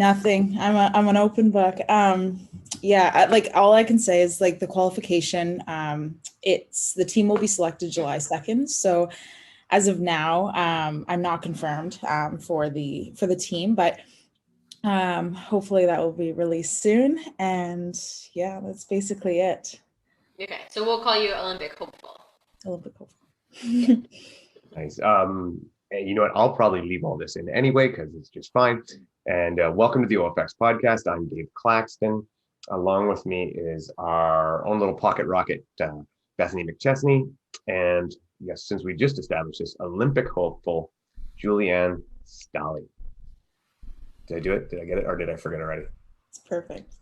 Nothing. I'm an open book. Yeah, like all I can say is like the qualification. It's the team will be selected July 2nd. So as of now, I'm not confirmed for the team, but hopefully that will be released soon. And yeah, that's basically it. Okay, so we'll call you Olympic hopeful. Olympic Yeah. hopeful. Nice. And you know what? I'll probably leave all this in anyway because it's just fine. And welcome to the OFX podcast. I'm Dave Claxton. Along with me is our own little pocket rocket, Bethany McChesney. And yes, since we just established this, Olympic hopeful, Julianne Staehli. Did I do it? Did I get it? Or did I forget already? It's perfect.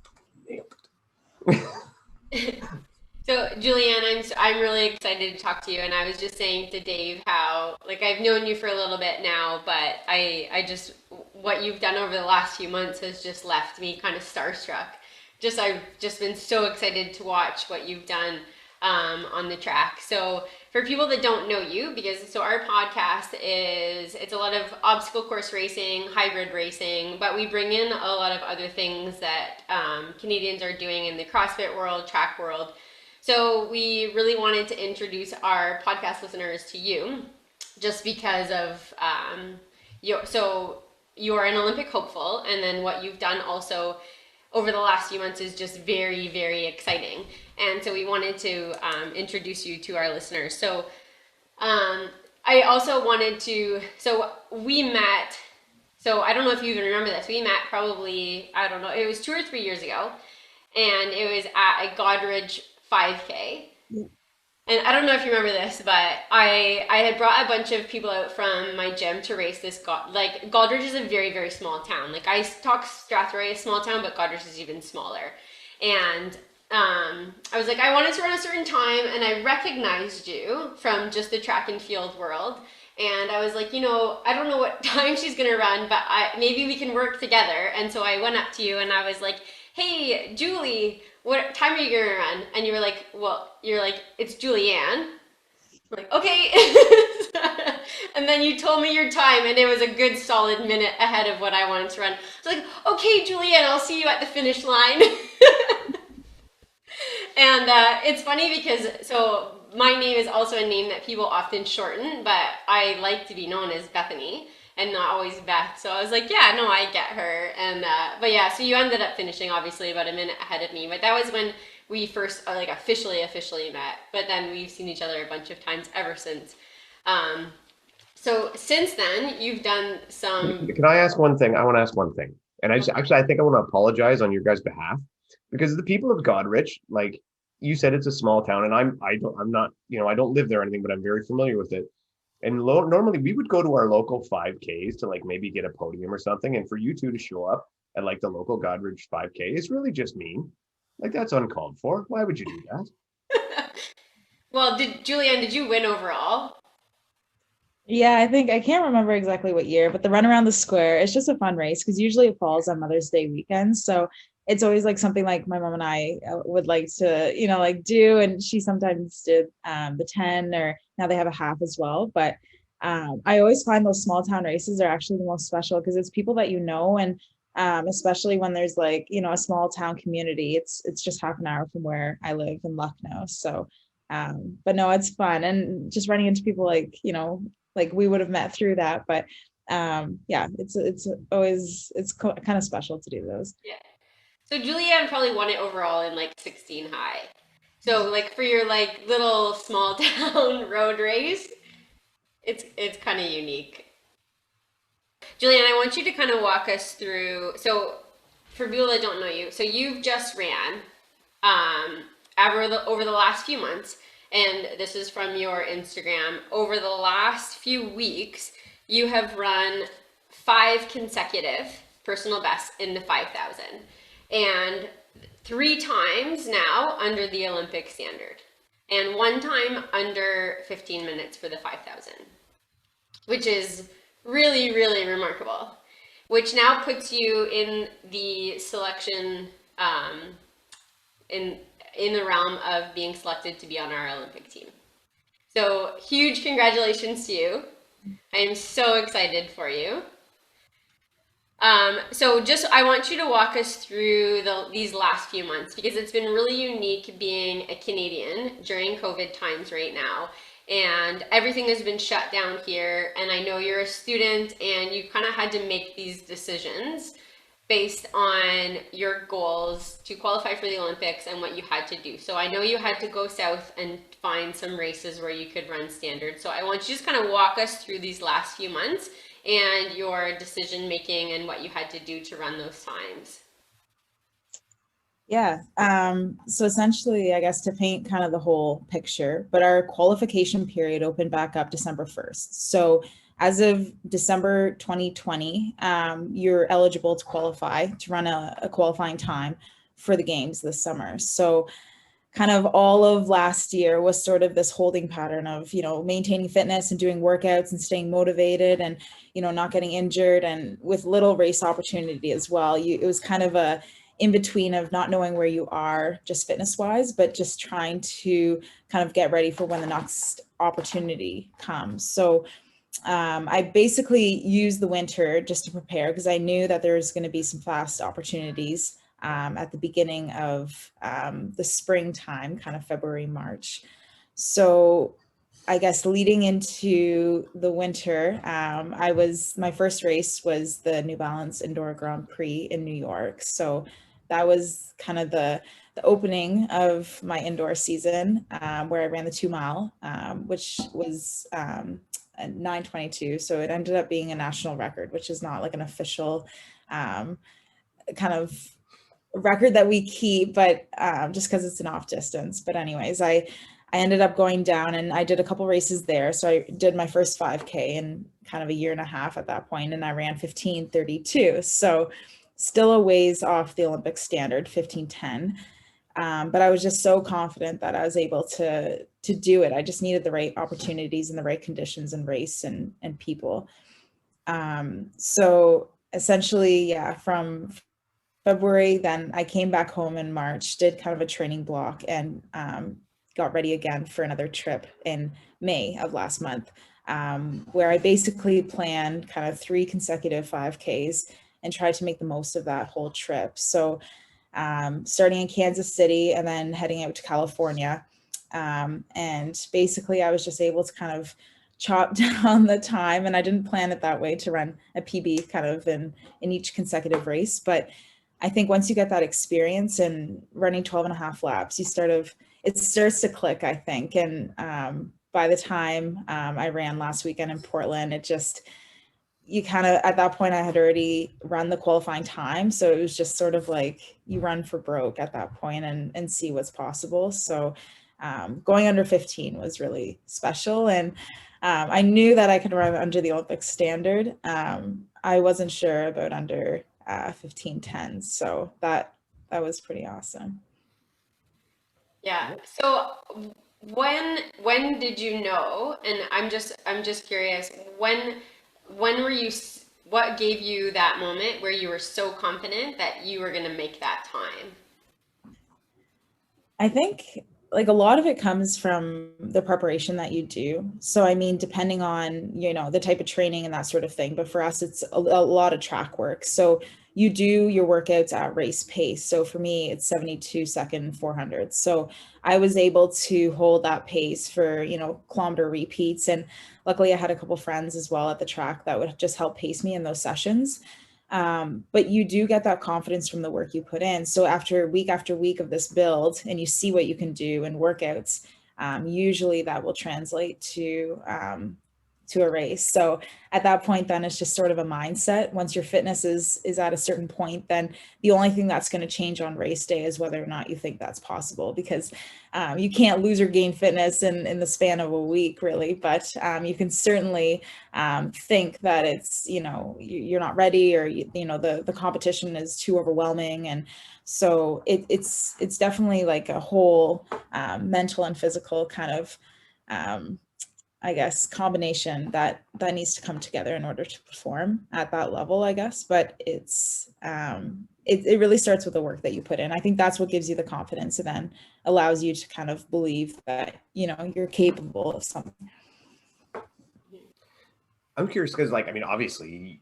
So Julianne, I'm really excited to talk to you, and I was just saying to Dave how like I've known you for a little bit now, but I just what you've done over the last few months has just left me kind of starstruck. I've just been so excited to watch what you've done on the track. So for people that don't know you, because our podcast it's a lot of obstacle course racing, hybrid racing, but we bring in a lot of other things that Canadians are doing in the CrossFit world, track world. So we really wanted to introduce our podcast listeners to you, just because of you're an Olympic hopeful, and then what you've done also over the last few months is just very, very exciting. And so we wanted to introduce you to our listeners. So I also wanted to, so we met, so I don't know if you even remember this, we met probably, I don't know, it was 2 or 3 years ago, and it was at a Godridge 5K. And I don't know if you remember this, but I had brought a bunch of people out from my gym to race this. Like Godridge is a very, very small town. Like I talk Strathroy, a small town, but Godridge is even smaller. And I was like, I wanted to run a certain time, and I recognized you from just the track and field world. And I was like, I don't know what time she's gonna run, but maybe we can work together. And so I went up to you and I was like, hey, Julie, what time are you gonna run? And you were like, it's Julianne. I'm like, okay. And then you told me your time, and it was a good solid minute ahead of what I wanted to run. I was like, okay, Julianne, I'll see you at the finish line. And it's funny because, so my name is also a name that people often shorten, but I like to be known as Bethany and not always Beth. So I was like, yeah, no, I get her. And, but yeah, so you ended up finishing obviously about a minute ahead of me, but that was when we first like officially met, but then we've seen each other a bunch of times ever since. So since then you've done some. Can I ask one thing? I want to ask one thing. And I think I want to apologize on your guys' behalf because the people of Godrich, like you said, it's a small town, and I'm not, I don't live there or anything, but I'm very familiar with it. And normally we would go to our local 5Ks to like maybe get a podium or something. And for you two to show up at like the local Godrich 5K is really just mean. Like that's uncalled for. Why would you do that? Well, Julianne, did you win overall? Yeah, I can't remember exactly what year, but the run around the square, it's just a fun race because usually it falls on Mother's Day weekend. So it's always like something like my mom and I would like to, like do. And she sometimes did the 10, or now they have a half as well. But I always find those small town races are actually the most special because it's people that and especially when there's like, a small town community, it's just half an hour from where I live in Lucknow. So but no, it's fun. And just running into people like we would have met through that. But yeah, it's always, kind of special to do those. Yeah. So Julianne probably won it overall in like 16 high. So like for your like little small town road race, it's kind of unique. Julianne, I want you to kind of walk us through. So for people that don't know you, so you've just ran over the last few months, and this is from your Instagram. Over the last few weeks, you have run 5 consecutive personal bests in the 5,000, and 3 times now under the Olympic standard, and 1 time under 15 minutes for the 5,000, which is really, really remarkable, which now puts you in the selection in the realm of being selected to be on our Olympic team. So huge congratulations to you. I am so excited for you. So just I want you to walk us through these last few months because it's been really unique being a Canadian during COVID times right now. And everything has been shut down here. And I know you're a student and you kind of had to make these decisions based on your goals to qualify for the Olympics and what you had to do. So I know you had to go south and find some races where you could run standard. So I want you to just kind of walk us through these last few months and your decision making and what you had to do to run those times. Yeah. So essentially, I guess to paint kind of the whole picture, but our qualification period opened back up December 1st. So as of December 2020, you're eligible to qualify to run a qualifying time for the games this summer. So kind of all of last year was sort of this holding pattern of, maintaining fitness and doing workouts and staying motivated and, not getting injured and with little race opportunity as well. It was kind of a in between of not knowing where you are just fitness wise, but just trying to kind of get ready for when the next opportunity comes. So I basically used the winter just to prepare because I knew that there was going to be some fast opportunities at the beginning of the springtime, kind of February, March. So I guess leading into the winter, my first race was the New Balance Indoor Grand Prix in New York. So that was kind of the opening of my indoor season, where I ran the 2 mile, which was at 9:22. So it ended up being a national record, which is not like an official kind of record that we keep, but just because it's an off distance. But anyways, I ended up going down and I did a couple races there. So I did my first 5K in kind of a year and a half at that point, and I ran 15:32. So still a ways off the Olympic standard, 15:10. But I was just so confident that I was able to do it. I just needed the right opportunities and the right conditions and race and people. So essentially, yeah, from February, then I came back home in March, did kind of a training block, and got ready again for another trip in May of last month, where I basically planned kind of 3 consecutive 5Ks and tried to make the most of that whole trip. So starting in Kansas City and then heading out to California. And basically, I was just able to kind of chop down the time, and I didn't plan it that way to run a PB kind of in each consecutive race. But I think once you get that experience and running 12 and a half laps, it starts to click, I think. And by the time I ran last weekend in Portland, you kind of, at that point I had already run the qualifying time. So it was just sort of like you run for broke at that point and see what's possible. So going under 15 was really special. And I knew that I could run under the Olympic standard. I wasn't sure about under 15:10. So that was pretty awesome. Yeah. So when did you know? And I'm just curious, when were you what gave you that moment where you were so confident that you were going to make that time? I think like a lot of it comes from the preparation that you do. So I mean, depending on, the type of training and that sort of thing, but for us it's a lot of track work. So you do your workouts at race pace. So for me, it's 72-second 400. So I was able to hold that pace for, kilometer repeats. And luckily I had a couple friends as well at the track that would just help pace me in those sessions. But you do get that confidence from the work you put in. So after week of this build and you see what you can do in workouts, usually that will translate to a race. So at that point, then it's just sort of a mindset. Once your fitness is at a certain point, then the only thing that's going to change on race day is whether or not you think that's possible, because you can't lose or gain fitness in the span of a week, really. But you can certainly think that it's, you're not ready, or the competition is too overwhelming. And so it's definitely like a whole mental and physical kind of I guess combination that needs to come together in order to perform at that level, I guess. But it really starts with the work that you put in. I think that's what gives you the confidence and then allows you to kind of believe that you're capable of something. I'm curious because, like, I mean, obviously,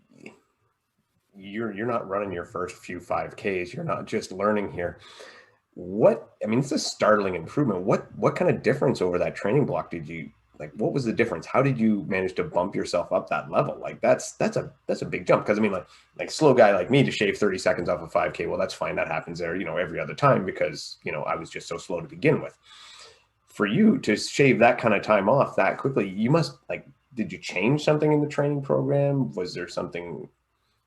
you're not running your first few 5Ks. You're not just learning here. What, I mean, it's a startling improvement. What kind of difference over that training block did you like? What was the difference? How did you manage to bump yourself up that level? Like that's a big jump. Because I mean, like slow guy like me to shave 30 seconds off of 5K. Well, that's fine. That happens there, every other time because I was just so slow to begin with. For you to shave that kind of time off that quickly, you must like. Did you change something in the training program? Was there something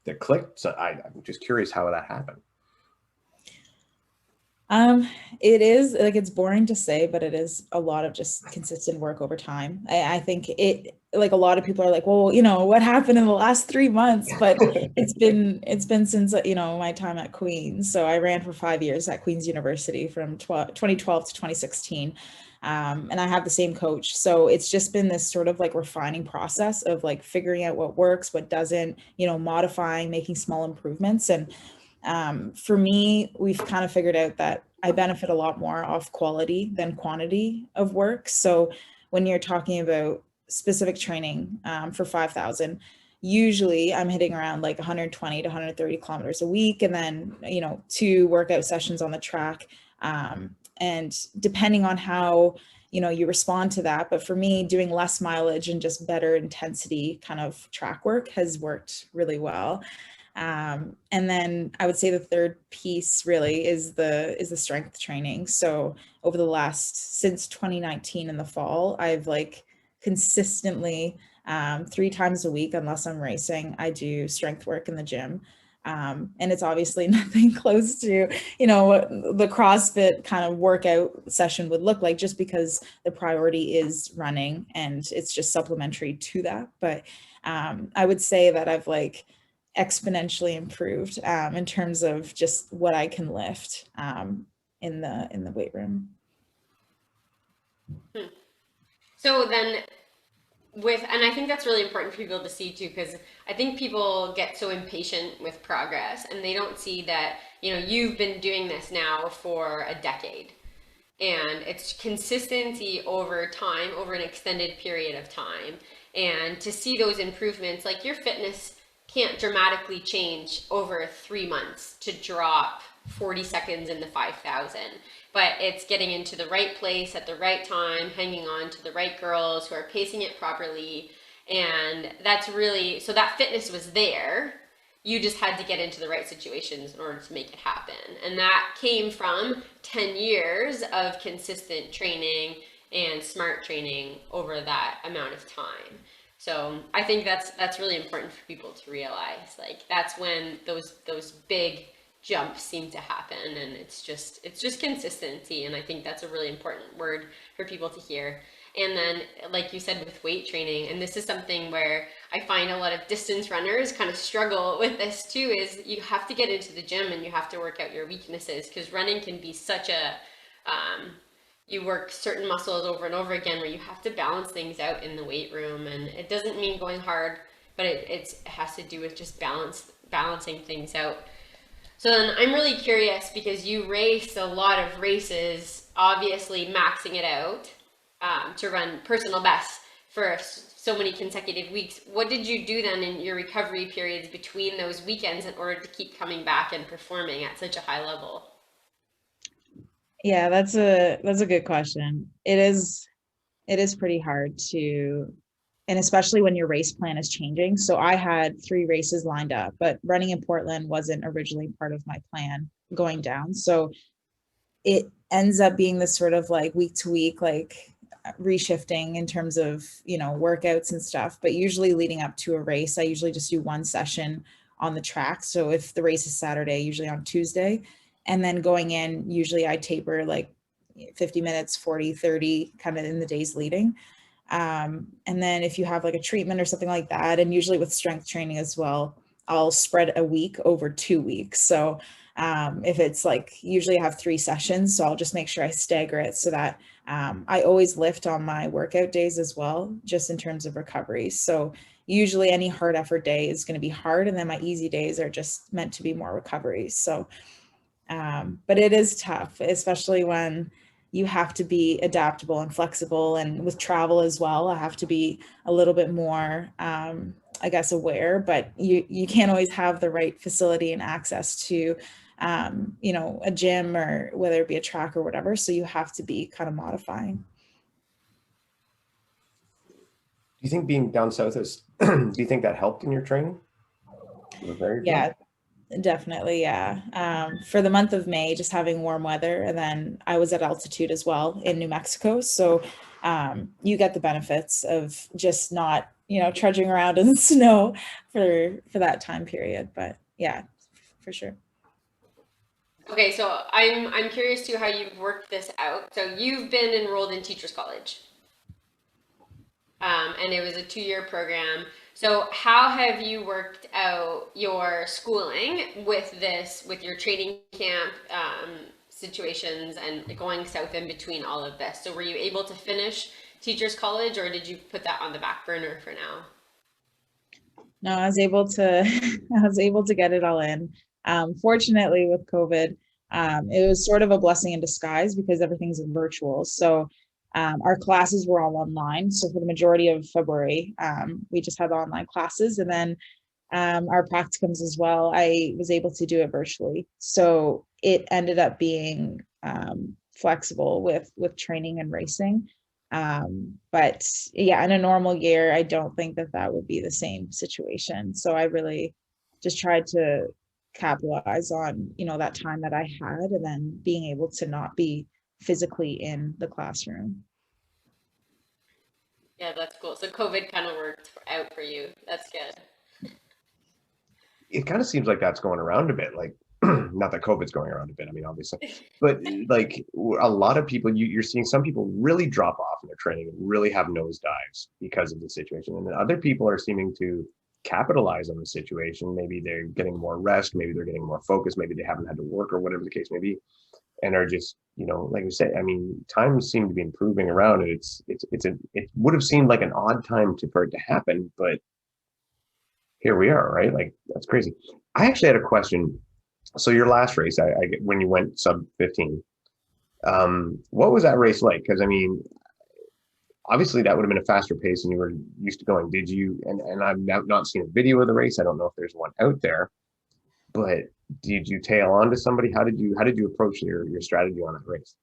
that clicked? So I'm just curious how that happened. Um, it is like it's boring to say, but it is a lot of just consistent work over time. I think it like a lot of people are like, well, what happened in the last 3 months? But it's been since my time at Queen's. So I ran for 5 years at Queen's University from 2012 to 2016. And I have the same coach. So it's just been this sort of like refining process of like figuring out what works, what doesn't, modifying, making small improvements. And for me, we've kind of figured out that I benefit a lot more off quality than quantity of work. So when you're talking about specific training for 5,000, usually I'm hitting around like 120 to 130 kilometers a week, and then, 2 workout sessions on the track. And depending on how, you respond to that. But for me, doing less mileage and just better intensity kind of track work has worked really well. And then I would say the third piece really is the strength training. So over the last since 2019 in the fall, I've like consistently 3 times a week, unless I'm racing, I do strength work in the gym. And it's obviously nothing close to, what the CrossFit kind of workout session would look like, just because the priority is running and it's just supplementary to that. But I would say that I've like exponentially improved in terms of just what I can lift in the weight room. So then and I think that's really important for people to see too, because I think people get so impatient with progress and they don't see that, you've been doing this now for a decade, and it's consistency over time, over an extended period of time. And to see those improvements, like your fitness can't dramatically change over 3 months to drop 40 seconds in the 5,000, but it's getting into the right place at the right time, hanging on to the right girls who are pacing it properly. And that's really, so that fitness was there. You just had to get into the right situations in order to make it happen. And that came from 10 years of consistent training and smart training over that amount of time. So I think that's really important for people to realize. Like that's when those big jumps seem to happen, and it's just consistency. And I think that's a really important word for people to hear. And then, like you said, with weight training, and this is something where I find a lot of distance runners kind of struggle with this too, is you have to get into the gym and you have to work out your weaknesses, because running can be such a, you work certain muscles over and over again where you have to balance things out in the weight room. And it doesn't mean going hard, but it has to do with just balancing things out. So then I'm really curious, because you raced a lot of races, obviously maxing it out to run personal bests for so many consecutive weeks. What did you do then in your recovery periods between those weekends in order to keep coming back and performing at such a high level? Yeah, that's a good question. It is pretty hard to, and especially when your race plan is changing. So I had 3 races lined up, but running in Portland wasn't originally part of my plan going down. So it ends up being this sort of like week to week, like reshifting in terms of, workouts and stuff. But usually leading up to a race, I usually just do 1 session on the track. So if the race is Saturday, usually on Tuesday, and then going in, usually I taper like 50 minutes, 40, 30, kind of in the days leading. And then if you have like a treatment or something like that, and usually with strength training as well, I'll spread a week over 2 weeks. So if it's like, usually I have 3 sessions, so I'll just make sure I stagger it so that I always lift on my workout days as well, just in terms of recovery. So usually any hard effort day is going to be hard, and then my easy days are just meant to be more recovery. So but it is tough, especially when you have to be adaptable and flexible. And with travel as well, I have to be a little bit more I guess, aware, but you can't always have the right facility and access to, a gym, or whether it be a track or whatever. So you have to be kind of modifying. Do you think being down south is, do you think that helped in your training? Yeah, definitely. Yeah. For the month of May, just having warm weather, and then I was at altitude as well in New Mexico. So you get the benefits of just not, trudging around in the snow for that time period. But yeah, for sure. Okay, so I'm curious too how you've worked this out. So you've been enrolled in Teachers College, and it was a 2-year program. So how have you worked out your schooling with this, with your training camp situations and going south in between all of this? So were you able to finish Teachers College, or did you put that on the back burner for now? No, I was able to I was able to get it all in. Fortunately, with COVID, it was sort of a blessing in disguise because everything's virtual. So our classes were all online. So for the majority of February, we just had online classes, and then our practicums as well, I was able to do it virtually. So it ended up being flexible with training and racing. But yeah, in a normal year, I don't think that that would be the same situation. So I really just tried to capitalize on, that time that I had, and then being able to not be physically in the classroom. Yeah, that's cool. So COVID kind of worked out for you. That's good. It kind of seems like that's going around a bit. Like, not that COVID's going around a bit. I mean, obviously, but like a lot of people, you're seeing some people really drop off in their training and really have nosedives because of the situation, and then other people are seeming to capitalize on the situation. Maybe they're getting more rest, maybe they're getting more focus, maybe they haven't had to work or whatever the case may be, and are just, like we say, I mean, times seem to be improving around, and it would have seemed like an odd time for it to happen, but here we are, right? Like, that's crazy. I actually had a question. So your last race, I get when you went sub 15, what was that race like? Because I mean, obviously that would have been a faster pace and you were used to going. Did you, and I've not seen a video of the race. I don't know if there's one out there, but did you tail on to somebody? How did you approach your strategy on that race?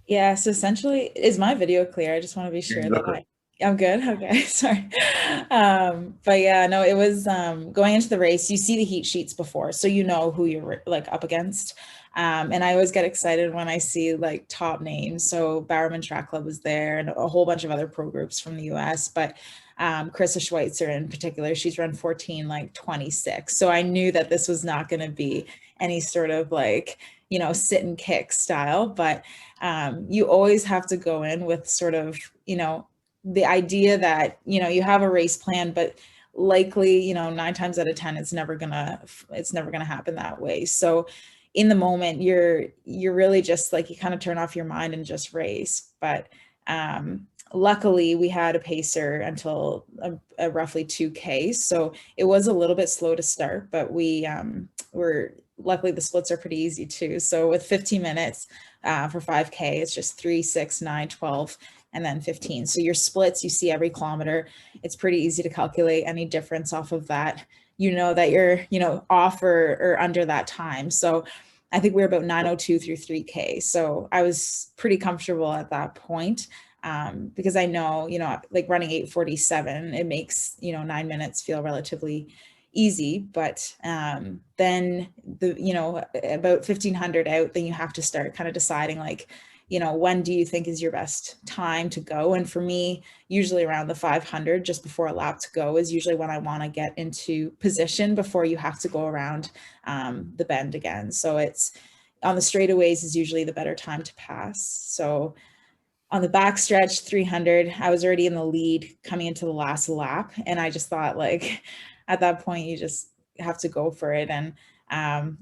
Yeah, so essentially, is my video clear? I just want to be You sure that look like I'm good. Okay, sorry. But yeah, no, it was going into the race, you see the heat sheets before, so you know who you're like up against. And I always get excited when I see like top names. So Bowerman Track Club was there, and a whole bunch of other pro groups from the US. But Carissa Schweitzer in particular, she's run 14 like 26. So I knew that this was not going to be any sort of like, sit and kick style. But you always have to go in with sort of, the idea that, you have a race plan, but likely, 9 times out of 10, it's never gonna happen that way. So in the moment, you're really just like, you kind of turn off your mind and just race. But luckily we had a pacer until a roughly 2K. So it was a little bit slow to start, but we were luckily, the splits are pretty easy too. So with 15 minutes for 5K, it's just 3, 6, 9, 12, and then 15. So your splits, you see every kilometer. It's pretty easy to calculate any difference off of that. You know that you're, off or under that time. So I think we were about 9:02 through 3K. So I was pretty comfortable at that point. Because I know, like running 8:47, it makes, 9 minutes feel relatively easy. But then about 1500 out, then you have to start kind of deciding like, when do you think is your best time to go? And for me, usually around the 500, just before a lap to go, is usually when I want to get into position before you have to go around the bend again. So it's on the straightaways is usually the better time to pass. So on the back stretch 300, I was already in the lead coming into the last lap, and I just thought like at that point you just have to go for it. And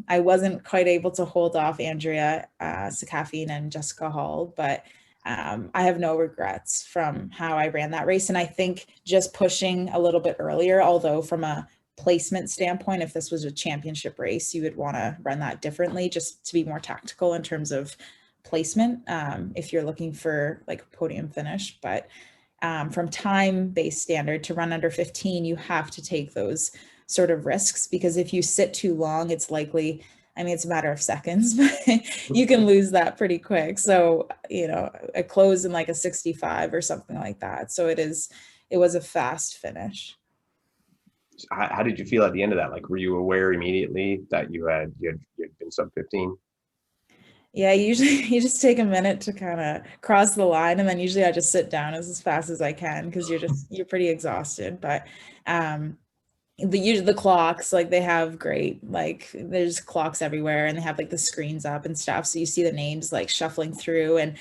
I wasn't quite able to hold off Andrea Sakafine and Jessica Hall, but I have no regrets from how I ran that race. And I think just pushing a little bit earlier, although from a placement standpoint, if this was a championship race, you would want to run that differently just to be more tactical in terms of placement if you're looking for like a podium finish. But from time-based standard to run under 15, you have to take those sort of risks, because if you sit too long, it's likely, I mean, it's a matter of seconds, but you can lose that pretty quick. So, a close in like a 65 or something like that. So it was a fast finish. How did you feel at the end of that? Like, were you aware immediately that you had been sub 15? Yeah, usually you just take a minute to kind of cross the line, and then usually I just sit down as fast as I can, because you're pretty exhausted. But um the clocks, like they have great, like there's clocks everywhere, and they have like the screens up and stuff, so you see the names like shuffling through, and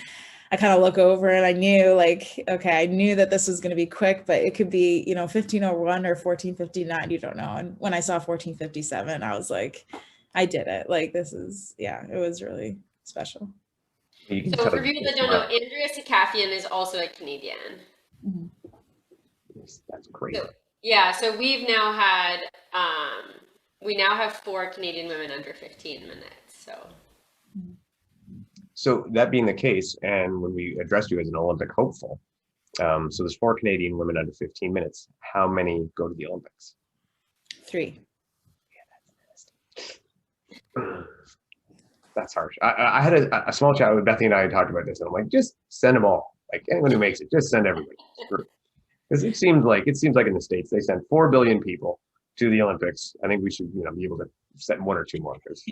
I kind of look over and I knew like, okay, I knew that this was going to be quick, but it could be, 15:01 or 14:59, you don't know. And when I saw 14:57, I was like, I did it. Like, this is, yeah, it was really special. You can So tell for you people feel that don't know, smart. Andrea Sakafian is also a Canadian. Mhm. That's great. So yeah, so we now have 4 Canadian women under 15 minutes. So So that being the case, and when we addressed you as an Olympic hopeful, so there's 4 Canadian women under 15 minutes. How many go to the Olympics? 3. That's harsh. I had a small chat with Bethany, and I talked about this, and I'm like, just send them all. Like, anyone who makes it, just send everybody. Because it seems like in the States they send 4 billion people to the Olympics. I think we should, be able to send one or two more, because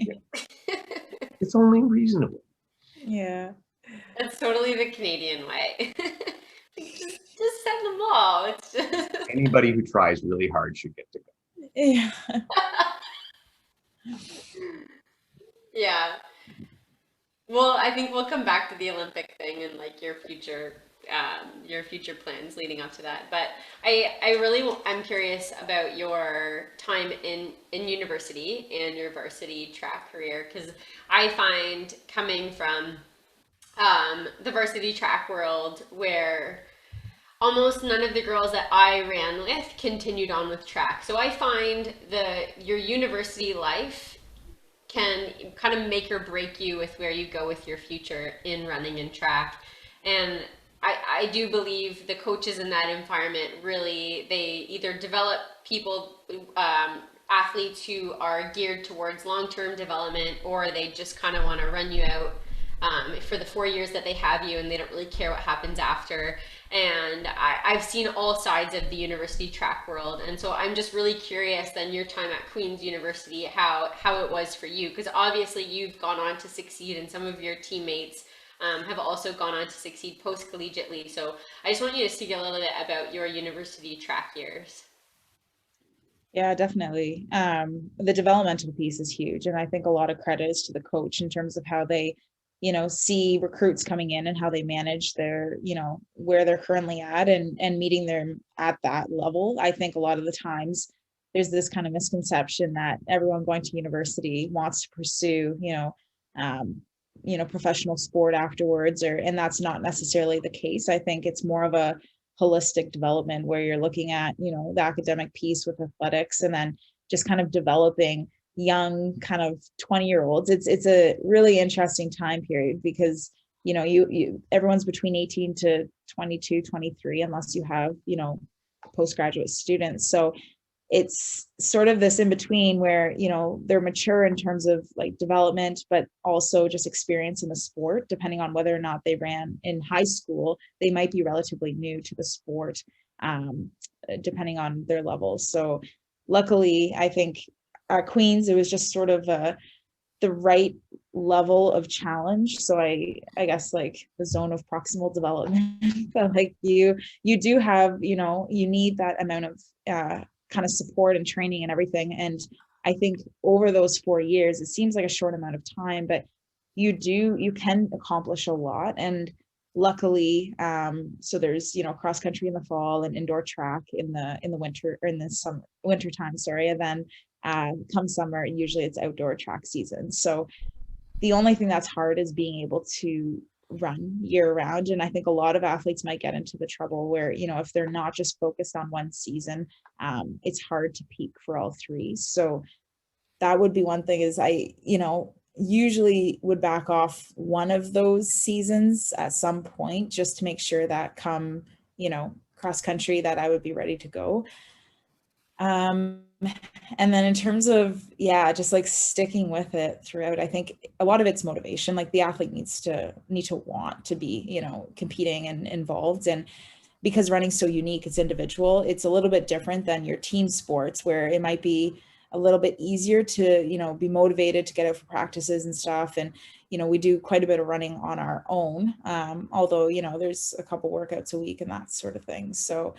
it's only reasonable. Yeah. that's totally the Canadian way. Just send them all. It's just Anybody who tries really hard should get to go. Yeah. yeah. Well, I think we'll come back to the Olympic thing and like your future plans leading up to that. But I really I'm curious about your time in university and your varsity track career, because I find coming from the varsity track world where almost none of the girls that I ran with continued on with track. So I find your university life can kind of make or break you with where you go with your future in running and track. And I do believe the coaches in that environment really, they either develop people, athletes who are geared towards long-term development, or they just kind of want to run you out for the 4 years that they have you, and they don't really care what happens after. And I've seen all sides of the university track world, and so I'm just really curious then your time at Queen's University, how it was for you, because obviously you've gone on to succeed, and some of your teammates have also gone on to succeed post collegiately. So I just want you to speak a little bit about your university track years. Yeah, definitely. The developmental piece is huge. And I think a lot of credit is to the coach in terms of how they, see recruits coming in and how they manage their, where they're currently at, and meeting them at that level. I think a lot of the times there's this kind of misconception that everyone going to university wants to pursue, um, professional sport afterwards, and that's not necessarily the case. I think it's more of a holistic development where you're looking at, the academic piece with athletics, and then just kind of developing young kind of 20-year-olds. It's a really interesting time period, because you everyone's between 18 to 22, 23, unless you have, postgraduate students. So it's sort of this in between where, they're mature in terms of like development, but also just experience in the sport. Depending on whether or not they ran in high school, they might be relatively new to the sport, depending on their levels. So luckily, I think at Queens, it was just sort of the right level of challenge. So I guess like the zone of proximal development, but like you do have, you need that amount of kind of support and training and everything. And I think over those 4 years, it seems like a short amount of time, but you can accomplish a lot. And luckily, so there's, cross country in the fall and indoor track in the winter, or in the summer, winter time, sorry. And then come summer, usually it's outdoor track season. So the only thing that's hard is being able to run year round. And I think a lot of athletes might get into the trouble where, if they're not just focused on one season, it's hard to peak for all three. So that would be one thing, is I, usually would back off one of those seasons at some point, just to make sure that come cross country that I would be ready to go. Um, and then in terms of, yeah, just like sticking with it throughout, I think a lot of it's motivation. Like the athlete need to want to be, competing and involved. And because running's so unique, it's individual. It's a little bit different than your team sports where it might be a little bit easier to, be motivated to get out for practices and stuff. And, we do quite a bit of running on our own. Although, there's a couple workouts a week and that sort of thing. So,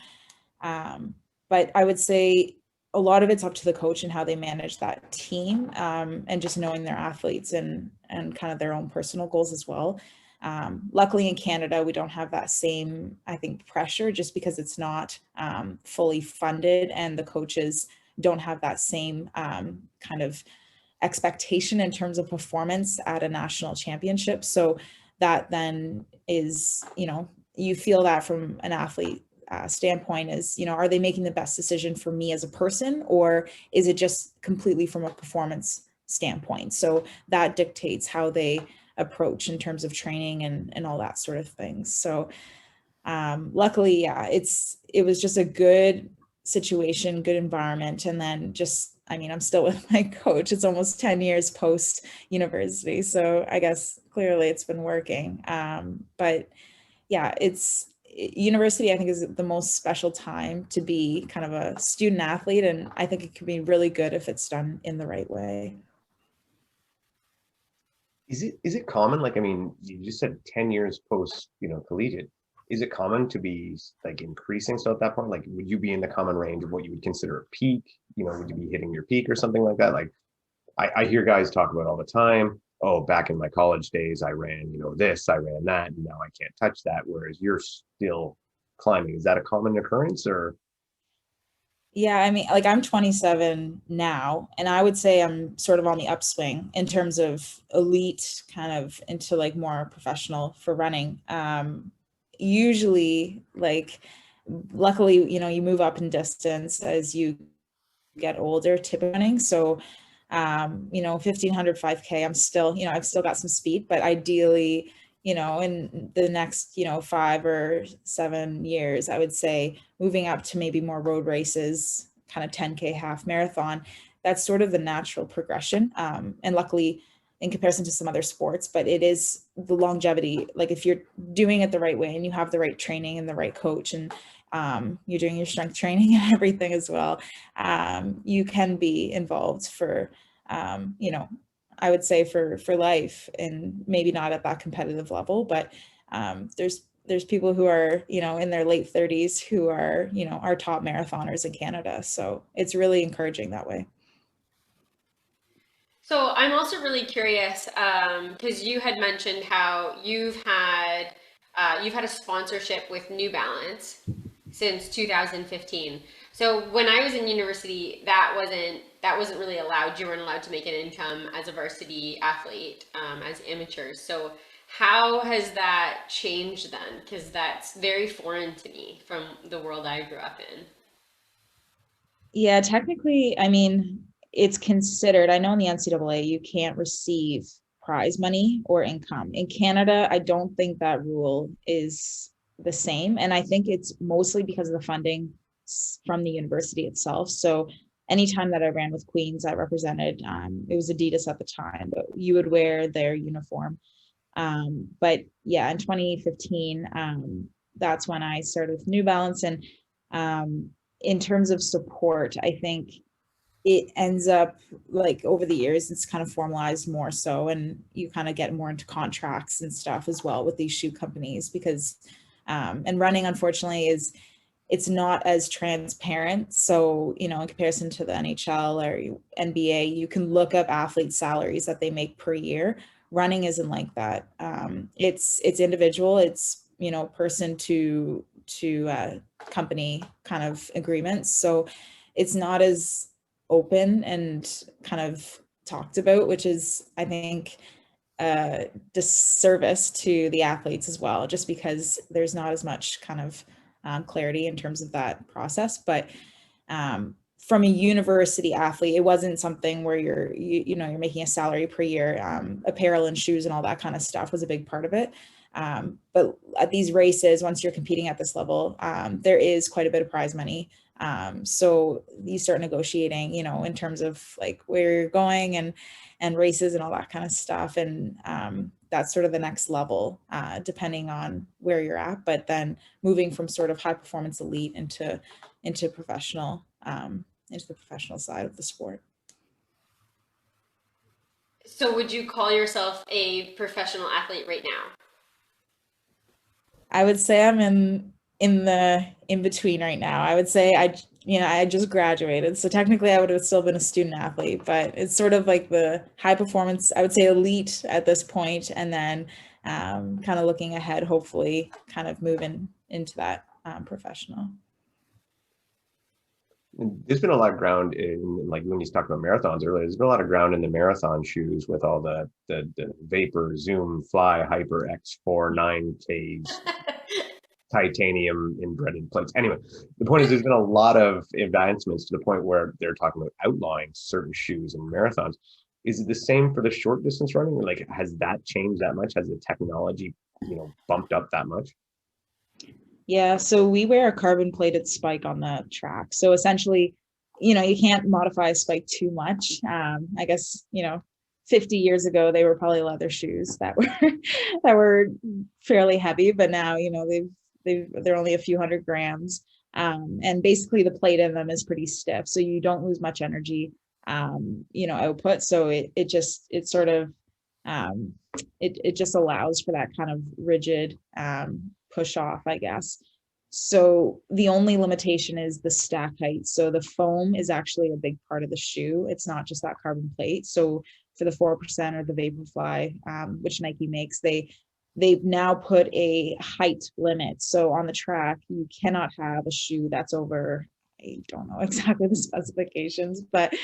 but I would say a lot of it's up to the coach and how they manage that team, and just knowing their athletes and kind of their own personal goals as well. Luckily in Canada, we don't have that same, I think, pressure just because it's not fully funded and the coaches don't have that same kind of expectation in terms of performance at a national championship. So that then is, you feel that from an athlete standpoint is, are they making the best decision for me as a person, or is it just completely from a performance standpoint? So that dictates how they approach in terms of training and all that sort of things. So luckily, yeah, it was just a good situation, good environment. And then just, I'm still with my coach. It's almost 10 years post university. So I guess clearly it's been working. But yeah, university, I think, is the most special time to be kind of a student athlete. And I think it can be really good if it's done in the right way. Is it common? Like, I mean, you just said 10 years post, collegiate. Is it common to be like increasing? So at that point, like, would you be in the common range of what you would consider a peak? Would you be hitting your peak or something like that? Like, I hear guys talk about all the time. Oh, back in my college days, I ran, this, I ran that, and now I can't touch that. Whereas you're still climbing. Is that a common occurrence or? Yeah, like I'm 27 now, and I would say I'm sort of on the upswing in terms of elite, kind of into like more professional for running. Usually, like, luckily, you move up in distance as you get older, typically running. So, 1500, 5K, I'm still, I've still got some speed, but ideally, in the next, 5 or 7 years, I would say moving up to maybe more road races, kind of 10K half marathon. That's sort of the natural progression. And luckily, in comparison to some other sports, but it is the longevity. Like if you're doing it the right way and you have the right training and the right coach, and you're doing your strength training and everything as well, you can be involved for, I would say for life, and maybe not at that competitive level, but there's people who are, in their late 30s who are, our top marathoners in Canada. So it's really encouraging that way. So I'm also really curious because you had mentioned how you've had a sponsorship with New Balance since 2015. So when I was in university, that wasn't really allowed. You weren't allowed to make an income as a varsity athlete as amateurs. So how has that changed then? Because that's very foreign to me from the world I grew up in. Yeah, technically, it's considered, I know in the NCAA, you can't receive prize money or income. In Canada, I don't think that rule is the same. And I think it's mostly because of the funding from the university itself. So anytime that I ran with Queens, I represented, it was Adidas at the time, but you would wear their uniform. But yeah, in 2015, that's when I started with New Balance. And in terms of support, I think it ends up, like, over the years, it's kind of formalized more so, and you kind of get more into contracts and stuff as well with these shoe companies, because and running, unfortunately, it's not as transparent. So, in comparison to the NHL or NBA, you can look up athletes' salaries that they make per year. Running isn't like that. It's individual. It's, person to company kind of agreements. So it's not as open and kind of talked about, which is, I think, a disservice to the athletes as well, just because there's not as much kind of clarity in terms of that process. But from a university athlete, it wasn't something where you're making a salary per year. Apparel and shoes and all that kind of stuff was a big part of it. But at these races, once you're competing at this level, there is quite a bit of prize money. So you start negotiating, in terms of like where you're going and races and all that kind of stuff. And that's sort of the next level, depending on where you're at. But then moving from sort of high performance elite into professional, into the professional side of the sport. So would you call yourself a professional athlete right now? I would say I'm in the in between right now. I would say I just graduated, so technically I would have still been a student athlete, but it's sort of like the high performance, I would say elite at this point, and then kind of looking ahead, hopefully kind of moving into that professional. There's been a lot of ground in, like when you talked about marathons earlier, there's been a lot of ground in the marathon shoes with all the Vapor, Zoom, Fly, Hyper X4 9Ks, titanium embedded plates. Anyway, the point is there's been a lot of advancements to the point where they're talking about outlawing certain shoes in marathons. Is it the same for the short distance running? Or like, has that changed that much? Has the technology, bumped up that much? Yeah, so we wear a carbon plated spike on the track. So essentially, you can't modify a spike too much. I guess, 50 years ago they were probably leather shoes that were that were fairly heavy, but now, they're only a few hundred grams. And basically the plate in them is pretty stiff, so you don't lose much energy, output. So it sort of it just allows for that kind of rigid push off, I guess. So the only limitation is the stack height. So the foam is actually a big part of the shoe. It's not just that carbon plate. So for the 4% or the Vaporfly, which Nike makes, they've now put a height limit. So on the track, you cannot have a shoe that's over, I don't know exactly the specifications, but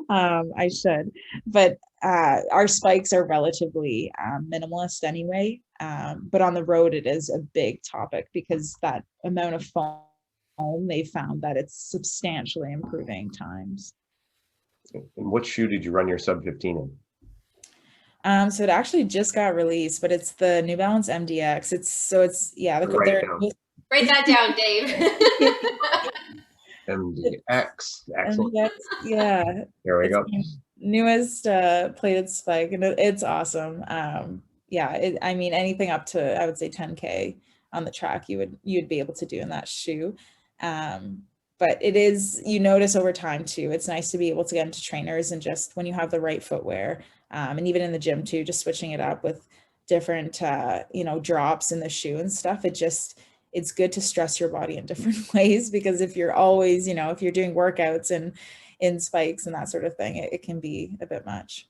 I should. But our spikes are relatively minimalist anyway. But on the road, it is a big topic because that amount of foam, they found that it's substantially improving times. And what shoe did you run your sub 15 in? So it actually just got released, but it's the New Balance MDX. It's yeah, Write it down. Write that down, Dave. MDX. Excellent. MDX, yeah. There we It's go. the newest plated spike, and it's awesome. Yeah, I mean anything up to I would say 10K on the track you'd be able to do in that shoe. But it is, you notice over time too, it's nice to be able to get into trainers and just when you have the right footwear, and even in the gym too, just switching it up with different drops in the shoe and stuff. It's good to stress your body in different ways, because if you're always, if you're doing workouts and in spikes and that sort of thing, it can be a bit much.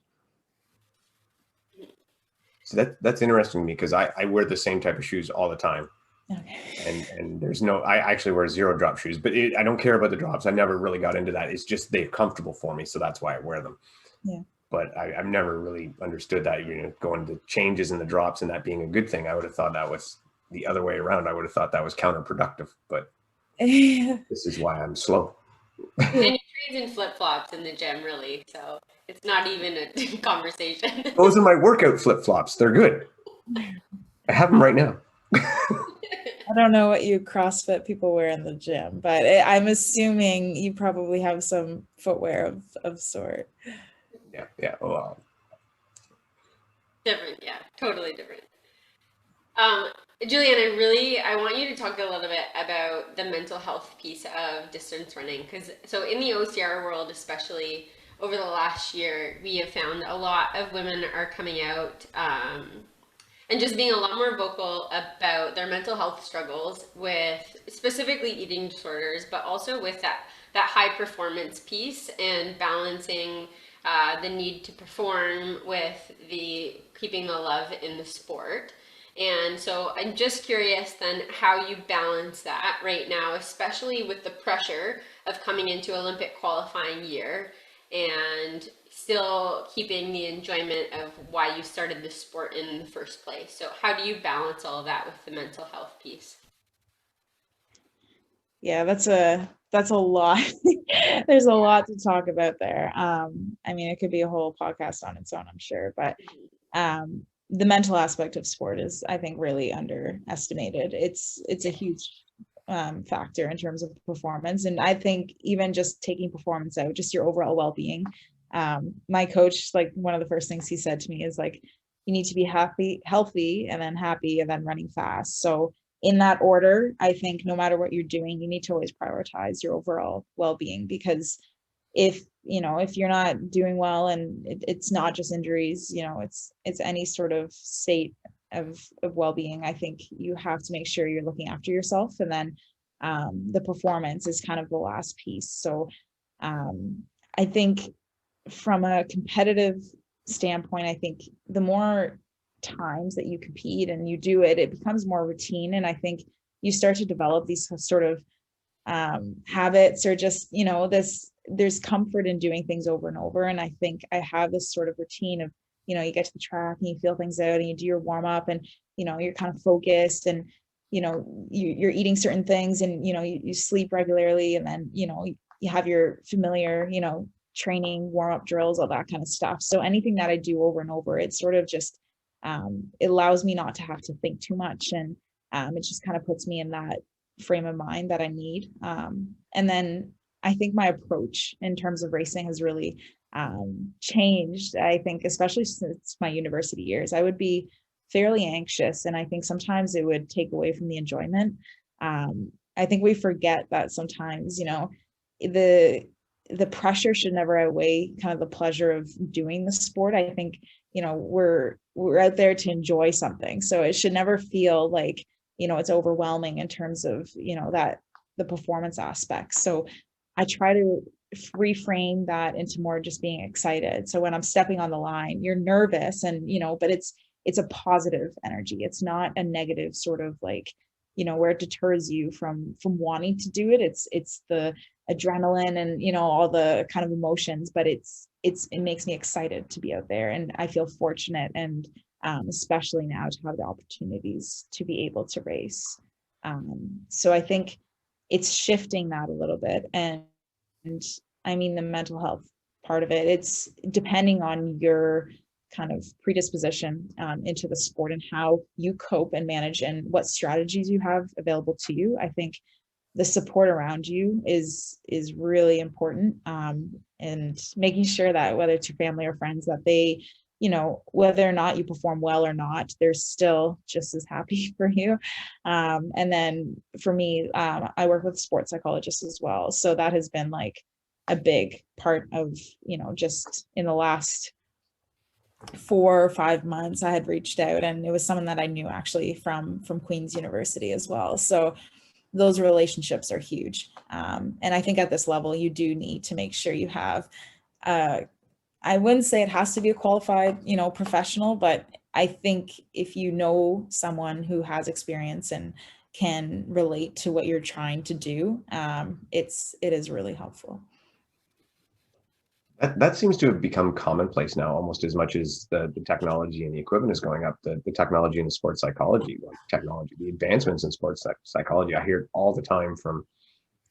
So that's interesting to me because I wear the same type of shoes all the time. Okay. And there's I actually wear zero drop shoes, but I don't care about the drops. I never really got into that. It's just they're comfortable for me, so that's why I wear them. Yeah. But I've never really understood that, going to changes in the drops and that being a good thing. I would have thought that was the other way around. I would have thought that was counterproductive, but this is why I'm slow. And you trade in flip flops in the gym, really, so it's not even a conversation. Those are my workout flip flops. They're good. I have them right now. I don't know what you CrossFit people wear in the gym, but I'm assuming you probably have some footwear of sort. Yeah. Oh, Different, yeah, totally different. Julianne, I want you to talk a little bit about the mental health piece of distance running, because so in the OCR world, especially over the last year, we have found a lot of women are coming out and just being a lot more vocal about their mental health struggles with specifically eating disorders, but also with that high performance piece and balancing the need to perform with the keeping the love in the sport. And so I'm just curious then how you balance that right now, especially with the pressure of coming into Olympic qualifying year and still keeping the enjoyment of why you started the sport in the first place. So how do you balance all of that with the mental health piece? Yeah, that's a lot. There's a lot to talk about there. I mean, it could be a whole podcast on its own, I'm sure, but the mental aspect of sport is, I think, really underestimated. It's a huge factor in terms of performance, and I think even just taking performance out, just your overall well-being. My coach, like one of the first things he said to me is like, you need to be happy, healthy, and then happy, and then running fast. So in that order, I think no matter what you're doing, you need to always prioritize your overall well-being, because if you're not doing well, and it's not just injuries, it's any sort of state of well-being, I think you have to make sure you're looking after yourself, and then the performance is kind of the last piece. So I think from a competitive standpoint, I think the more times that you compete and you do it, it becomes more routine, and I think you start to develop these sort of habits, or just there's comfort in doing things over and over. And I think I have this sort of routine of, you get to the track and you feel things out and you do your warm up, and you're kind of focused, and you're eating certain things, and you sleep regularly, and then you have your familiar training, warm up drills, all that kind of stuff. So anything that I do over and over, it sort of just it allows me not to have to think too much, and it just kind of puts me in that frame of mind that I need. And then I think my approach in terms of racing has really changed. I think, especially since my university years, I would be fairly anxious, and I think sometimes it would take away from the enjoyment. I think we forget that sometimes, the the pressure should never outweigh kind of the pleasure of doing the sport. I think, we're out there to enjoy something, so it should never feel like it's overwhelming in terms of that the performance aspects. So I try to reframe that into more just being excited. So when I'm stepping on the line, you're nervous, and but it's a positive energy. It's not a negative sort of like where it deters you from wanting to do it. It's the adrenaline and all the kind of emotions, but it makes me excited to be out there, and I feel fortunate, and especially now, to have the opportunities to be able to race. So I think it's shifting that a little bit. And I mean, the mental health part of it, it's depending on your kind of predisposition into the sport, and how you cope and manage, and what strategies you have available to you. I think the support around you is really important, and making sure that whether it's your family or friends, that they whether or not you perform well or not, they're still just as happy for you. And then for me, I work with sports psychologists as well, so that has been like a big part of just in the last 4 or 5 months, I had reached out, and it was someone that I knew actually from Queen's University as well. So those relationships are huge. And I think at this level, you do need to make sure you have, I wouldn't say it has to be a qualified, professional, but I think if you know someone who has experience and can relate to what you're trying to do, it is really helpful. That seems to have become commonplace now, almost as much as the technology and the equipment is going up. The technology in the sports psychology, like technology, the advancements in sports psychology, I hear it all the time from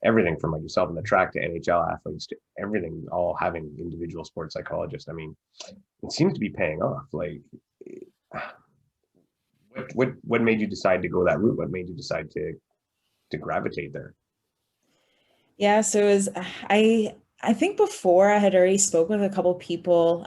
everything from like yourself in the track to NHL athletes to everything, all having individual sports psychologists. I mean, it seems to be paying off. Like, what made you decide to go that route? What made you decide to gravitate there? Yeah, so it was I think before I had already spoke with a couple people.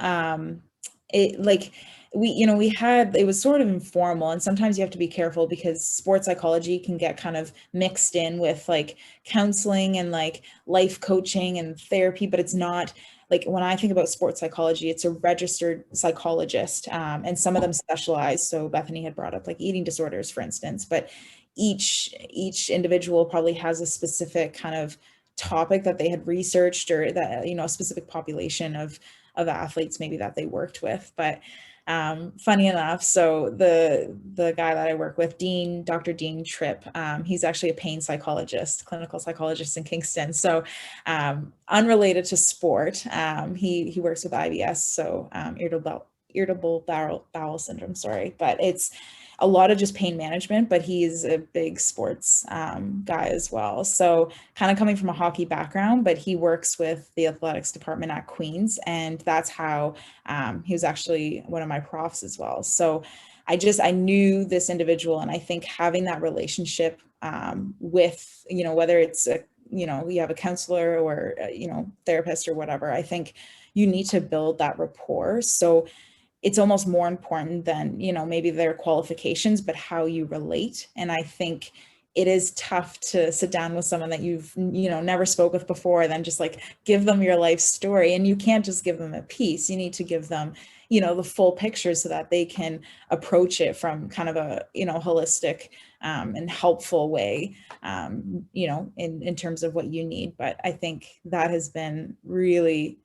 It like we had, it was sort of informal, and sometimes you have to be careful because sports psychology can get kind of mixed in with like counseling and like life coaching and therapy, but it's not like, when I think about sports psychology, it's a registered psychologist, and some of them specialize. So Bethany had brought up like eating disorders, for instance, but each individual probably has a specific kind of topic that they had researched, or that a specific population of athletes maybe that they worked with. But funny enough, so the guy that I work with, Dr. Dean Tripp, he's actually a pain psychologist, clinical psychologist in Kingston. So unrelated to sport, he works with IBS, so irritable bowel syndrome. Sorry, but a lot of just pain management, but he's a big sports guy as well. So kind of coming from a hockey background, but he works with the athletics department at Queens, and that's how he was actually one of my profs as well. So I knew this individual, and I think having that relationship with, whether it's a, you have a counselor or therapist or whatever, I think you need to build that rapport. So it's almost more important than, maybe their qualifications, but how you relate. And I think it is tough to sit down with someone that you've, never spoke with before, then just like give them your life story. And you can't just give them a piece. You need to give them, the full picture so that they can approach it from kind of a, holistic and helpful way, in terms of what you need. But I think that has been really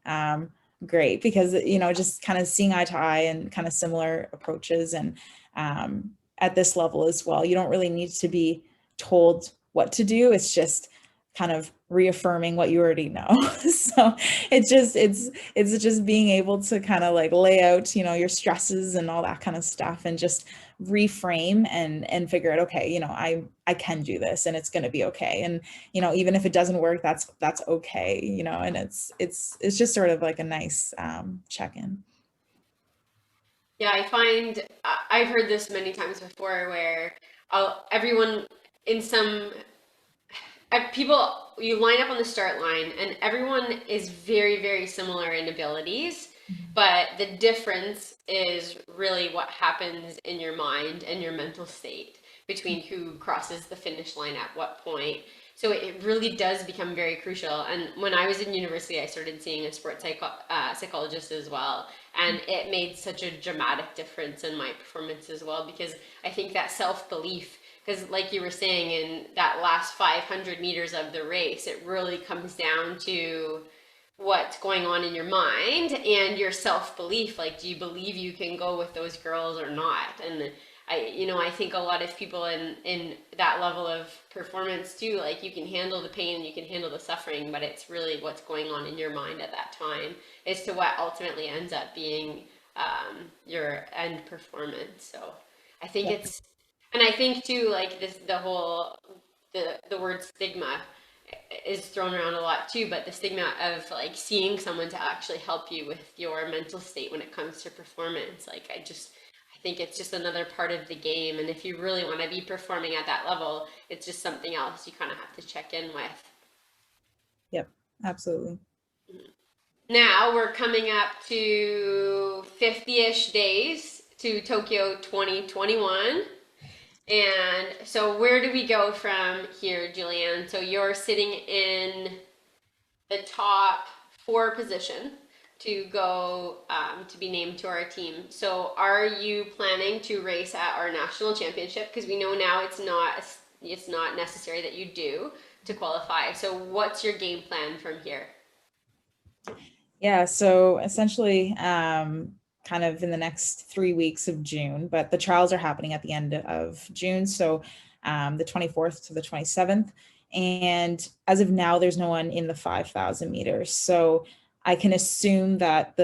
great because, just kind of seeing eye to eye and kind of similar approaches. And at this level as well, you don't really need to be told what to do. It's just kind of reaffirming what you already know. So it's just being able to kind of like lay out, your stresses and all that kind of stuff, and just reframe and figure out, okay, I can do this and it's going to be okay. And, even if it doesn't work, that's okay, and it's just sort of like a nice check-in. Yeah, I find I've heard this many times before where everyone in some people, you line up on the start line and everyone is very, very similar in abilities, but the difference is really what happens in your mind and your mental state between who crosses the finish line at what point. So it really does become very crucial. And when I was in university, I started seeing a psychologist as well. And it made such a dramatic difference in my performance as well, because I think that self-belief, because like you were saying, in that last 500 meters of the race, it really comes down to what's going on in your mind and your self-belief. Like, do you believe you can go with those girls or not? And I think a lot of people in that level of performance too, like, you can handle the pain, you can handle the suffering, but it's really what's going on in your mind at that time as to what ultimately ends up being your end performance. So I think it's, and I think too, like this, the word stigma is thrown around a lot too, but the stigma of like seeing someone to actually help you with your mental state when it comes to performance. Like, I think it's just another part of the game. And if you really want to be performing at that level, it's just something else you kind of have to check in with. Yep, absolutely. Now we're coming up to 50-ish days to Tokyo 2021. And so where do we go from here, Julianne? So you're sitting in the top four position to go to be named to our team. So are you planning to race at our national championship? Because we know now it's not necessary that you do to qualify. So what's your game plan from here? Yeah, so essentially, kind of in the next 3 weeks of June, but the trials are happening at the end of June, so the 24th to the 27th. And as of now, there's no one in the 5,000 meters. So I can assume that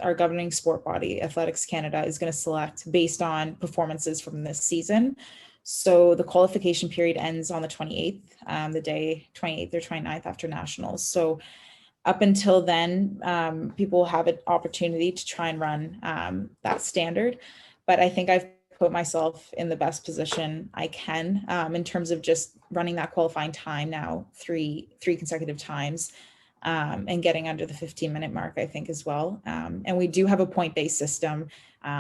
our governing sport body, Athletics Canada, is going to select based on performances from this season. So the qualification period ends on the 28th, the day 28th or 29th after nationals. So up until then, people will have an opportunity to try and run that standard. But I think I've put myself in the best position I can in terms of just running that qualifying time now, three consecutive times, and getting under the 15-minute mark, I think, as well. And we do have a point-based system,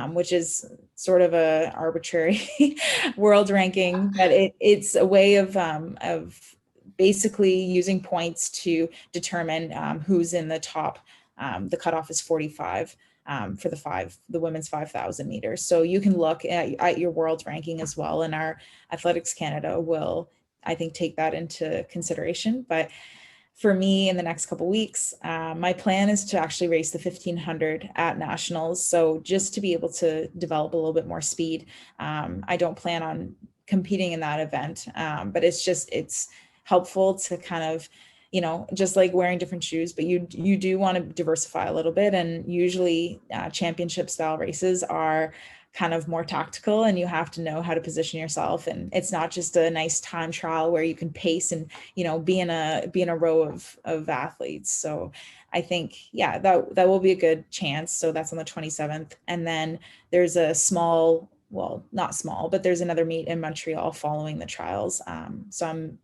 which is sort of a arbitrary world ranking, but it's a way of basically using points to determine who's in the top. The cutoff is 45 for the women's 5,000 meters. So you can look at your world ranking as well, and our Athletics Canada will, I think, take that into consideration. But for me, in the next couple of weeks, my plan is to actually race the 1,500 at nationals. So just to be able to develop a little bit more speed. I don't plan on competing in that event, but it's helpful to kind of, just like wearing different shoes, but you do want to diversify a little bit. And usually championship style races are kind of more tactical, and you have to know how to position yourself. And it's not just a nice time trial where you can pace and, be in a row of athletes. So I think, yeah, that will be a good chance. So that's on the 27th. And then there's a small, well, not small, but there's another meet in Montreal following the trials. So I'm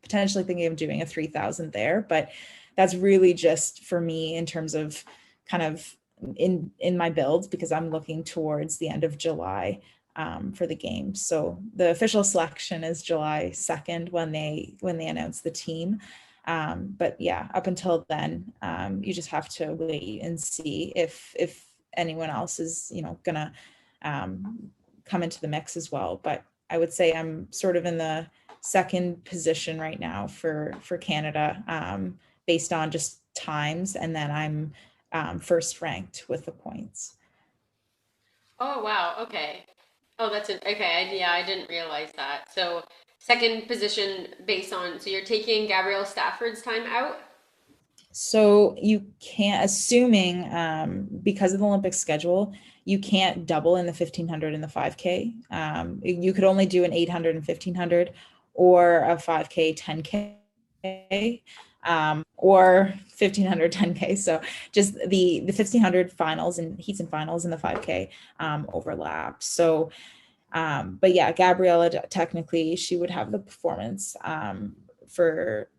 potentially thinking of doing a 3,000 there, but that's really just for me in terms of kind of in my builds, because I'm looking towards the end of July for the games. So the official selection is July 2nd when they announce the team. But yeah, up until then, you just have to wait and see if anyone else is, gonna come into the mix as well. But I would say I'm sort of in the second position right now for Canada, based on just times, and then I'm first ranked with the points. Oh, wow. Okay. Oh, that's it. Okay. Yeah, I didn't realize that. So, second position based on, so you're taking Gabrielle Stafford's time out? So you can't, assuming because of the Olympic schedule, you can't double in the 1500 and the 5K. You could only do an 800 and 1500, or a 5K 10K, or 1500 10K. So just the 1500 finals and heats and finals and the 5K overlap. So but yeah, Gabriella, technically she would have the performance for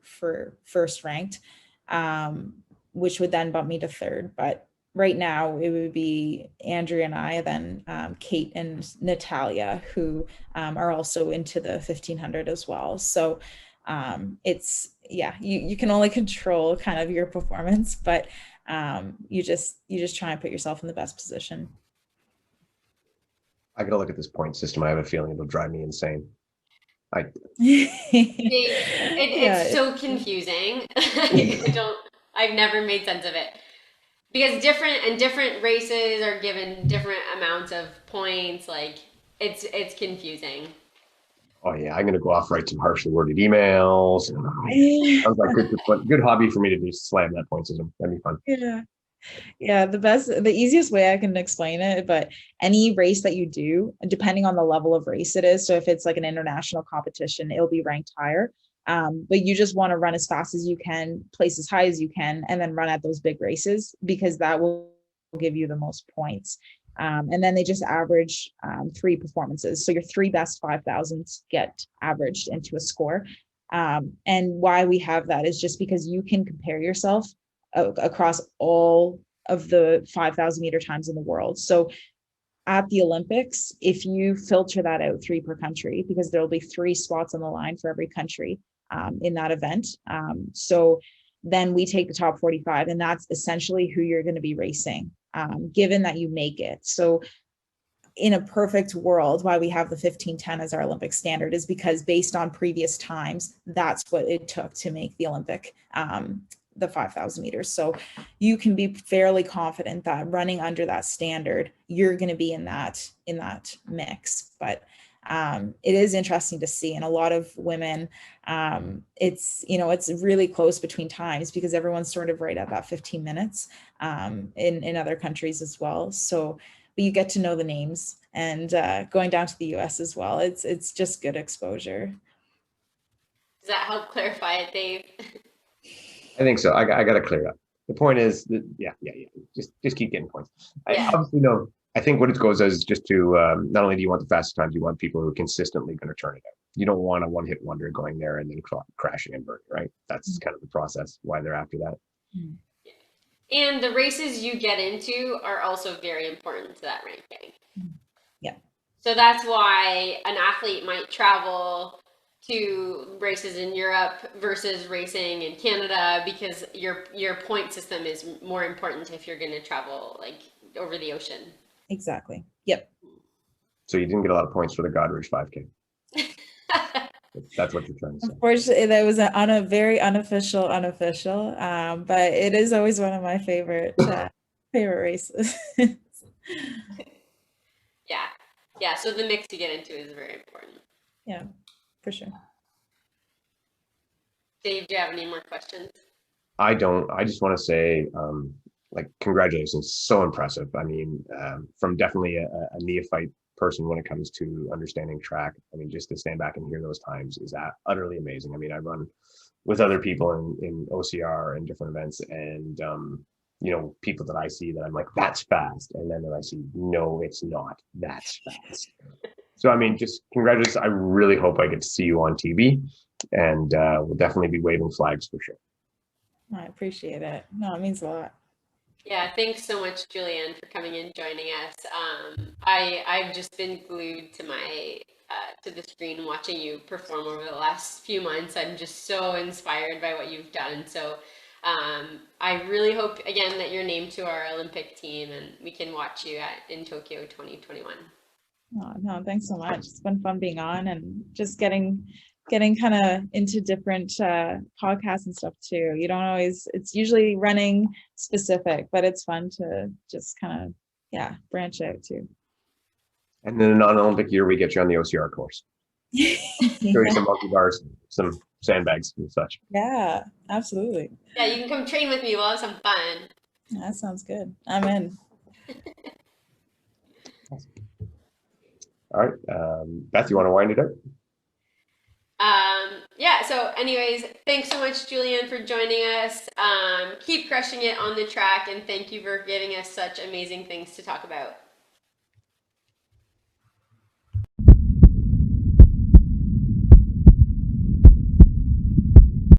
first ranked, which would then bump me to third. But right now it would be Andrea and I, then Kate and Natalia, who are also into the 1500 as well. So it's, yeah, you can only control kind of your performance, but you just try and put yourself in the best position. I gotta look at this point system. I have a feeling it'll drive me insane. I It's Yeah. so confusing. I've never made sense of it. Because different races are given different amounts of points. Like it's confusing. Oh yeah, I'm gonna go off, write some harshly worded emails. Sounds like good hobby for me to just slam that point system. That'd be fun. Yeah. Yeah, the easiest way I can explain it, but any race that you do, depending on the level of race it is, so if it's like an international competition, it'll be ranked higher. But you just want to run as fast as you can, place as high as you can, and then run at those big races, because that will give you the most points. And then they just average three performances. So your three best 5,000s get averaged into a score. And why we have that is just because you can compare yourself across all of the 5,000 meter times in the world. So at the Olympics, if you filter that out, three per country, because there'll be three spots on the line for every country in that event. So then we take the top 45, and that's essentially who you're going to be racing, given that you make it. So in a perfect world, why we have the 15:10 as our Olympic standard is because based on previous times, that's what it took to make the Olympic, the 5,000 meters. So you can be fairly confident that running under that standard, you're going to be in that mix. But it is interesting to see, and a lot of women, it's really close between times, because everyone's sort of right at that 15 minutes in other countries as well. So but you get to know the names, and going down to the US as well. It's just good exposure. Does that help clarify it, Dave? I think so. I got to clear it up. The point is that yeah. Just keep getting points. I Yeah. obviously know. I think what it goes as is just to not only do you want the fastest times, you want people who are consistently going to turn it out. You don't want a one-hit wonder going there and then crashing and burning, right? That's kind of the process why they're after that. Mm. And the races you get into are also very important to that ranking. Yeah. So that's why an athlete might travel to races in Europe versus racing in Canada, because your point system is more important if you're going to travel like over the ocean. Exactly. Yep. So you didn't get a lot of points for the Godrich 5K. That's what you're trying to say. Unfortunately, that was a very unofficial, but it is always one of my favorite races. Yeah. Yeah. So the mix you get into is very important. Yeah, for sure. Dave, do you have any more questions? I don't. I just want to say, like congratulations, so impressive. I mean, from definitely a neophyte person when it comes to understanding track. I mean, just to stand back and hear those times is utterly amazing. I mean, I run with other people in OCR and different events, and people that I see that I'm like, that's fast, and then I see, no, it's not. That's fast. So I mean, just congratulations. I really hope I get to see you on TV, and we'll definitely be waving flags for sure. I appreciate it. No, it means a lot. Yeah, thanks so much, Julianne, for coming and joining us. I've just been glued to my to the screen watching you perform over the last few months. I'm just so inspired by what you've done. So I really hope again that you're named to our Olympic team and we can watch you in Tokyo 2021. Oh, no, thanks so much. It's been fun being on and just getting kind of into different podcasts and stuff too. You don't always, it's usually running specific, but it's fun to just kind of, yeah, branch out too. And then in an Olympic year, we get you on the OCR course. Show you some monkey bars, some sandbags and such. Yeah, absolutely. Yeah, you can come train with me. We'll have some fun. That sounds good. I'm in. All right. Beth, you want to wind it out? Yeah, so anyways, thanks so much, Julianne, for joining us. Keep crushing it on the track, and thank you for giving us such amazing things to talk about.